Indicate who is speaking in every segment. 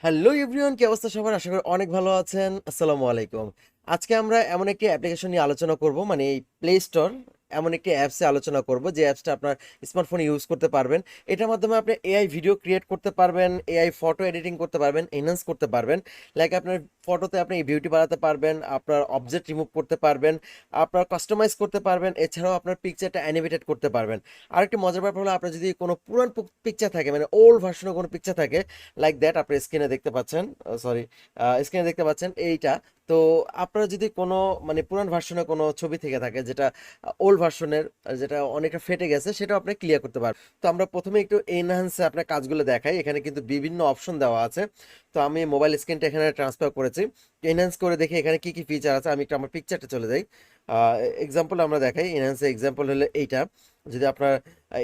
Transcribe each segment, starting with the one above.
Speaker 1: Hello everyone, কি অবস্থা সবার? আশা করি অনেক ভালো আছেন। আসসালামু আলাইকুম। আজকে আমরা এমন একটি অ্যাপ্লিকেশন নিয়ে আলোচনা করব, মানে এই প্লে স্টোর এমন একটি অ্যাপসে আলোচনা করব যে অ্যাপসটা আপনার স্মার্টফোনে ইউজ করতে পারবেন। এটার মাধ্যমে আপনি এআই ভিডিও ক্রিয়েট করতে পারবেন, এআই ফটো এডিটিং করতে পারবেন, এনহান্স করতে পারবেন। লাইক আপনার ফটোতে আপনি বিউটি বাড়াতে পারবেন, আপনার অবজেক্ট রিমুভ করতে পারবেন, আপনার কাস্টমাইজ করতে পারবেন, এছাড়াও আপনার পিকচারটা অ্যানিমেটেড করতে পারবেন। আরেকটি মজার ব্যাপার হলো, আপনার যদি কোনো পুরান পিকচার থাকে, মানে ওল্ড ভার্সনের কোনো পিকচার থাকে লাইক দ্যাট, আপনি স্ক্রিনে দেখতে পাচ্ছেন, সরি, স্ক্রিনে দেখতে পাচ্ছেন এইটা। তো আপনারা যদি কোনো মানে পুরান ভার্সনের কোনো ছবি থেকে থাকে যেটা ওল্ড ভার্সনের, যেটা অনেকটা ফেটে গেছে, সেটাও আপনি ক্লিয়ার করতে পারবেন। তো আমরা প্রথমে একটু এনহান্সে আপনার কাজগুলো দেখাই। এখানে কিন্তু বিভিন্ন অপশন দেওয়া আছে। তো আমি মোবাইল স্ক্রিনটা এখানে ট্রান্সফার করেছি, এনহান্স করে দেখি এখানে কি কি ফিচার আছে। আমি একটু আমার পিকচারটা চলে যাই, এক্সাম্পল আমরা দেখাই। এনহান্সে এক্সাম্পল হলো এইটা। যদি আপনার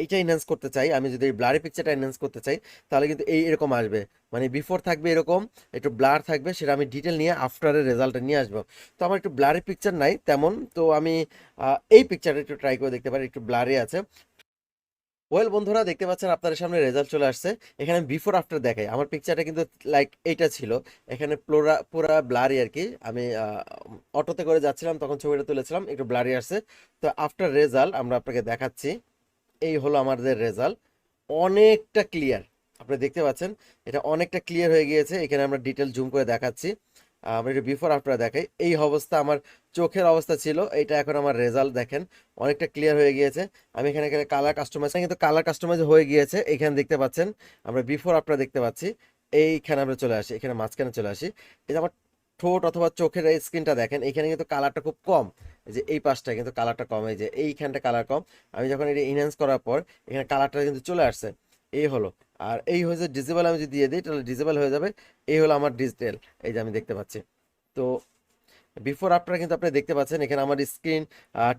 Speaker 1: এইটা এনহান্স করতে চাই, আমি যদি ব্লারি পিকচারটা এনহান্স করতে চাই, তাহলে কিন্তু এরকম আসবে। মানে বিফোর থাকবে এরকম, একটু ব্লার থাকবে, সেটা আমি ডিটেল নিয়ে আফটারের রেজাল্টটা নিয়ে আসবো। তো আমার একটু ব্লারি পিকচার নাই তেমন, তো আমি এই পিকচারটা একটু ট্রাই করে দেখতে পারি, একটু ব্লারি আছে। ওয়েল বন্ধুরা, দেখতে পাচ্ছেন আপনাদের সামনে রেজাল্ট চলে আসছে। এখানে বিফোর আফটার দেখাই। আমার পিকচারটা কিন্তু লাইক এইটা ছিল, এখানে পুরা পুরা ব্লারি আর কি। আমি অটোতে করে যাচ্ছিলাম, তখন ছবিটা তুলেছিলাম, একটু ব্লারি আসছে। তো আফটার রেজাল্ট আমরা আপনাকে দেখাচ্ছি। এই হলো আমাদের রেজাল্ট, অনেকটা ক্লিয়ার। আপনি দেখতে পাচ্ছেন এটা অনেকটা ক্লিয়ার হয়ে গিয়েছে। এখানে আমরা ডিটেল জুম করে দেখাচ্ছি। আমরা একটু বিফোর আফটার দেখাই। এই অবস্থা আমার চোখের অবস্থা ছিল, এটা এখন আমার রেজাল্ট দেখেন, অনেকটা ক্লিয়ার হয়ে গিয়েছে। আমি এখানে কালার কাস্টমাইজ, কিন্তু কালার কাস্টমাইজ হয়ে গিয়েছে। এখানে দেখতে পাচ্ছেন আমরা বিফোর আফটার দেখতে পাচ্ছি। এইখানে আমরা চলে আসি, এখানে মাঝখানে চলে আসি। এই যে আমার ঠোঁট অথবা চোখের এই স্কিনটা দেখেন, এখানে কিন্তু কালারটা খুব কম। এই যে এই পাশটা কিন্তু কালারটা কম, এই যে এইখানটা কালার কম। আমি যখন এটা ইনহ্যান্স করার পর এখানে কালারটা কিন্তু চলে আসছে। এই হলো। আর এই হয়েছে ডিসেবল, আমি যদি দিয়ে দিই তাহলে ডিসেবল হয়ে যাবে। এই হলো আমার ডিজিটাল, এই যে আমি দেখতে পাচ্ছি। তো বিফোর আফটার কিন্তু আপনি দেখতে পাচ্ছেন এখানে আমার স্ক্রিন,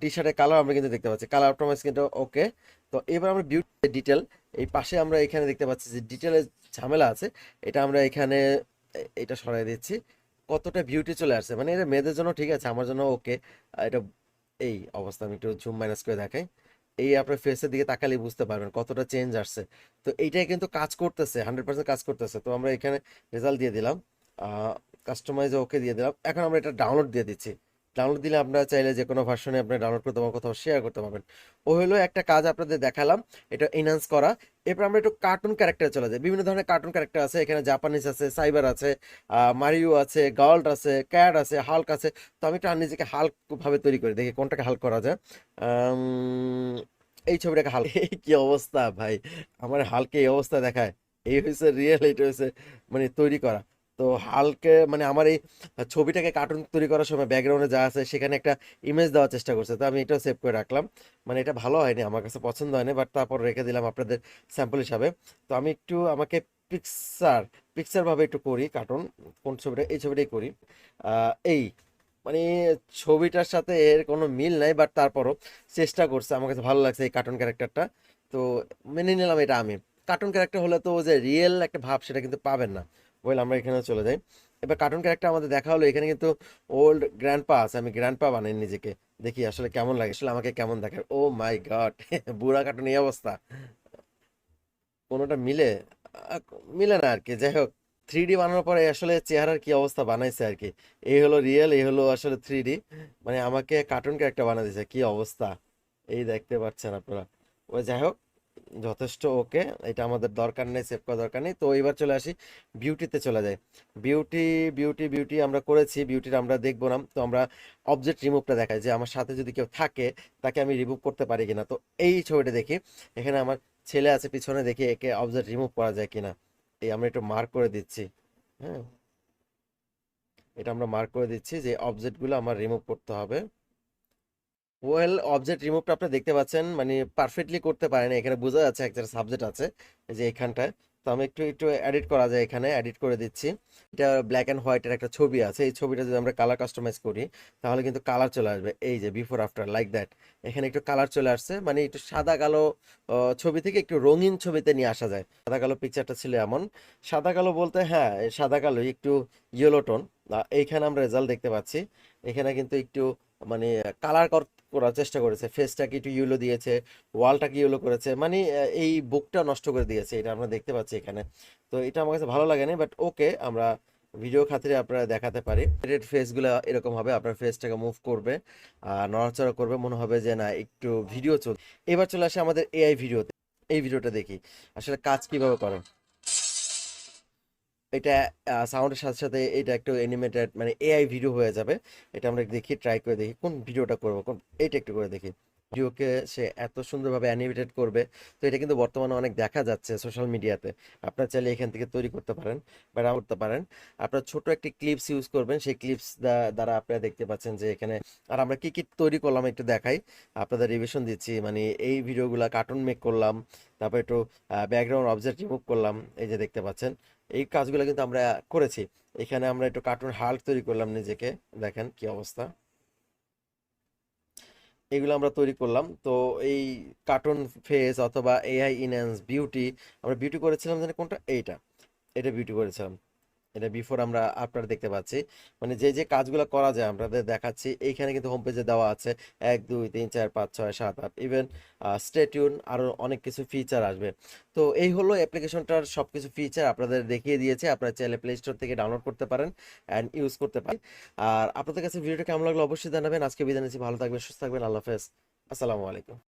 Speaker 1: টি শার্টের কালার আমরা কিন্তু দেখতে পাচ্ছি, কালার আফটার আমার স্ক্রিনটা ওকে। তো এবার আমরা বিউটি ডিটেল, এই পাশে আমরা এখানে দেখতে পাচ্ছি যে ডিটেলের ঝামেলা আছে, এটা আমরা এখানে এটা সরাই দিচ্ছি। কতটা বিউটি চলে আসছে, মানে এটা মেয়েদের জন্য ঠিক আছে, আমার জন্য ওকে। এটা এই অবস্থা, আমি একটু জুম মাইনাস করে দেখাই। এই আপনার ফেসের দিকে তাকালে বুঝতে পারবেন কতটা চেঞ্জ আসছে। তো এইটাই কিন্তু কাজ করতেছে, 100% কাজ করতেছে। তো আমরা এখানে রেজাল্ট দিয়ে দিলাম, কাস্টমাইজ ওকে দিয়ে দিলাম। এখন আমরা এটা ডাউনলোড দিয়ে দিচ্ছি। ডাউনলোড দিলে আপনারা চাইলে যে কোনো ভার্সনে আপনি ডাউনলোড করতে পারবেন, কোথাও শেয়ার করতে পারবেন। ও হলো একটা কাজ আপনাদের দেখালাম, এটা এনহান্স করা। এরপর আমরা একটু কার্টুন ক্যারেক্টারে চলে যাই। বিভিন্ন ধরনের কার্টুন ক্যারেক্টার আছে এখানে, জাপানিজ আছে, সাইবার আছে, মারিও আছে, গার্ল্ড আছে, ক্যাট আছে, হাল্ক আছে। তো আমি একটু নিজেকে হাল্ক ভাবে তৈরি করি, দেখি কোনটাকে হাল্ক করা যায়। আম, এই ছবিটাকে হাল্ক এই কি অবস্থা ভাই, আমার হালকে এই অবস্থা দেখায়। এই হয়েছে রিয়েল, এটা হয়েছে মানে তৈরি করা। তো হালকে মানে আমার এই ছবিটাকে কার্টুন তৈরি করার সময় ব্যাকগ্রাউন্ডে যা আছে সেখানে একটা ইমেজ দেওয়ার চেষ্টা করছে। তো আমি এটাও সেভ করে রাখলাম। মানে এটা ভালো হয়নি, আমার কাছে পছন্দ হয়নি, বাট তারপর রেখে দিলাম আপনাদের স্যাম্পল হিসাবে। তো আমি একটু আমাকে পিকচার পিকচার ভাবে একটু করি কার্টুন। কোন ছবিটা? এই ছবিটাই করি। এই মানে ছবিটার সাথে এর কোনো মিল নাই, বাট তারপরও চেষ্টা করছে, আমার কাছে ভালো লাগছে এই কার্টুন ক্যারেক্টারটা। তো মেনে নিলাম এটা আমি। কার্টুন ক্যারেক্টার হলে তো যে রিয়েল একটা ভাব সেটা কিন্তু পাবেন না। বল আমরা এখানে চলে যাই। এবার কার্টুন ক্যারেক্টার আমাদের দেখা হলো, এখানে কিন্তু ওল্ড গ্র্যান্ডপা আছে, আমি গ্র্যান্ডপা বানাই নিজেকে। দেখি আসলে কেমন লাগে, আসলে আমাকে কেমন দেখায়। ও মাই গড বুড়া কার্টুন এই অবস্থা, কোনোটা মিলে? আহ, মিলে না আর কি। যাই হোক, 3D বানানোর পরে আসলে চেহারার কি অবস্থা বানাইছে আর কি। এই হলো রিয়েল, এই হলো আসলে 3D। মানে আমাকে কার্টুন ক্যারেক্টার বানা দিয়েছে, কি অবস্থা এই দেখতে পাচ্ছেন আপনারা। ওই যাই হোক, যথেষ্ট ওকে। এটা আমাদের দরকার নেই, সেভ করার দরকার নেই। তো এবার চলে আসি বিউটিতে চলে যাই। বিউটি বিউটি বিউটি আমরা করেছি, বিউটির আমরা দেখবো না। তো আমরা অবজেক্ট রিমুভটা দেখাই, যে আমার সাথে যদি কেউ থাকে তাকে আমি রিমুভ করতে পারি কিনা। তো এই ছবিটা দেখি, এখানে আমার ছেলে আছে পিছনে, দেখি একে অবজেক্ট রিমুভ করা যায় কিনা। এই আমরা একটু মার্ক করে দিচ্ছি। হ্যাঁ, এটা আমরা মার্ক করে দিচ্ছি যে অবজেক্টগুলো আমার রিমুভ করতে হবে। ওয়েল, অবজেক্ট রিমুভটা আপনি দেখতে পাচ্ছেন, মানে পারফেক্টলি করতে পারেন, এখানে বোঝা যাচ্ছে একটা সাবজেক্ট আছে এই যে এখানটায়। তো আমি একটু একটু এডিট করা যায়, এখানে এডিট করে দিচ্ছি। এটা ব্ল্যাক অ্যান্ড হোয়াইটের একটা ছবি আছে, এই ছবিটা যদি আমরা কালার কাস্টমাইজ করি তাহলে কিন্তু কালার চলে আসবে। এই যে বিফোর আফটার লাইক দ্যাট, এখানে একটু কালার চলে আসছে, মানে একটু সাদা কালো ছবি থেকে একটু রঙিন ছবিতে নিয়ে আসা যায়। সাদা কালো পিকচারটা ছিল এমন, সাদা কালো বলতে হ্যাঁ সাদা কালো একটু ইয়েলো টোন। এইখানে আমরা রেজাল্ট দেখতে পাচ্ছি, এখানে কিন্তু একটু মানে কালার করার চেষ্টা করেছে, ফেসটাকে একটু ইয়েলো দিয়েছে, ওয়ালটাকে ইয়েলো করেছে, মানে এই বুকটা নষ্ট করে দিয়েছে, এটা আমরা দেখতে পাচ্ছি এখানে। তো এটা আমার কাছে ভালো লাগে না, বাট ওকে, আমরা ভিডিও খাতিরে আপনারা দেখাতে পারি। রেড ফেসগুলো এরকম হবে, আপনার ফেসটাকে মুভ করবে আর নড়াচড়া করবে, মনে হবে যে না একটু ভিডিও চল। এবার চলে আসে আমাদের এআই ভিডিওতে। এই ভিডিওটা দেখি আসলে কাজ কিভাবে করে। এটা সাউন্ডের সাথে সাথে এটা একটু অ্যানিমেটেড মানে এআই ভিডিও হয়ে যাবে। এটা আমরা দেখি, ট্রাই করে দেখি কোন ভিডিওটা করবো, কোন এইটা একটু করে দেখি। ভিডিওকে সে এত সুন্দরভাবে অ্যানিমেটেড করবে। তো এটা কিন্তু বর্তমানে অনেক দেখা যাচ্ছে সোশ্যাল মিডিয়াতে। আপনার চাইলে এখান থেকে তৈরি করতে পারেন বা নাও করতে পারেন। আপনার ছোট একটি ক্লিপস ইউজ করবেন, সেই ক্লিপস দ্বারা আপনারা দেখতে পাচ্ছেন যে এখানে। আর আমরা কি কি তৈরি করলাম একটু দেখাই, আপনাদের রিভিশন দিচ্ছি। মানে এই ভিডিওগুলা কার্টুন মেক করলাম, তারপর একটু ব্যাকগ্রাউন্ড অবজেক্ট রিমুভ করলাম, এই যে দেখতে পাচ্ছেন। এই কাজগুলো কিন্তু আমরা করেছি। এখানে আমরা একটু কার্টুন হাল্ক তৈরি করলাম নিজেকে, দেখেন কি অবস্থা। এগুলো আমরা তৈরি করলাম। তো এই কার্টুন ফেস অথবা এআই ইনহ্যান্স বিউটি, আমরা বিউটি করেছিলাম জানি কোনটা, এইটা, এটা বিউটি করেছিলাম। এটা বিফোর আমরা আপনারা দেখতে পাচ্ছি। মানে যে যে কাজগুলো করা যায় আপনাদের দেখাচ্ছি। এইখানে কিন্তু হোম পেজে দেওয়া আছে 1 2 3 4 5 6 7 8, ইভেন স্টে টিউন, আরো অনেক কিছু ফিচার আসবে। তো এই হলো অ্যাপ্লিকেশনটার সবকিছু ফিচার আপনাদের দেখিয়ে দিয়েছে। আপনারা চাইলে প্লে স্টোর থেকে ডাউনলোড করতে পারেন অ্যান্ড ইউজ করতে পারেন। আর আপনাদের কাছে ভিডিওটা কেমন লাগলো অবশ্যই জানাবেন। আজকে বিদায় নিচ্ছি, ভালো থাকবেন, সুস্থ থাকবেন, আল্লাহ হাফেজ, আসসালামু আলাইকুম।